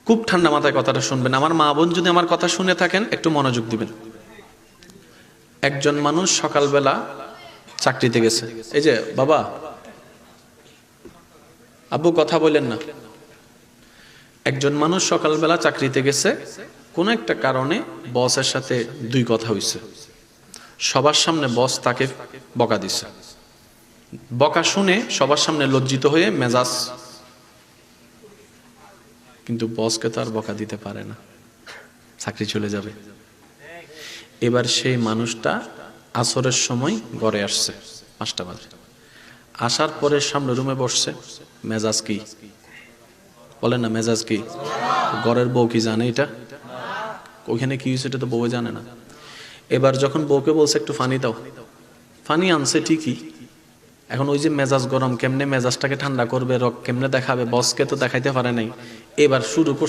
খুব ঠান্ডা মাথায় কথাটা শুনবেন। আমার মা বোন যদি আমার কথা শুনে থাকেন একটু মনোযোগ দিবেন। একজন মানুষ সকালবেলা চাকরিতে গেছে। এই যে বাবা, আব্বু কথা বলেন না। একজন মানুষ সকালবেলা চাকরিতে গেছে, কোন একটা কারণে বসের সাথে দুই কথা হইছে। সবার সামনে বস তাকে বকা দিছে। বকা শুনে সবার সামনে লজ্জিত হয়ে মেজাজ, কিন্তু বসকে তো আর বকা দিতে পারে না, চাকরি চলে যাবে। এবার সেই মানুষটা আসরের সময় ঘরে আসছে 5টা বাজে। আসার পরে সামনে রুমে বসছে। মেজাজ কি বলেন না, মেজাজ কি? ঘরের বউ কি জানে এটা? ওইখানে কি হয়েছে এটা তো বউ জানে না। এবার যখন বউকে বলছে একটু ফানি দাও, ফানি আনছে ঠিকই। এখন ওই যে মেজাজ গরম, কেমনে মেজাজটাকে ঠান্ডা করবে, রক কেমনে দেখাবে, বসকে তো দেখাইতে পারে নাই। এবার শুরু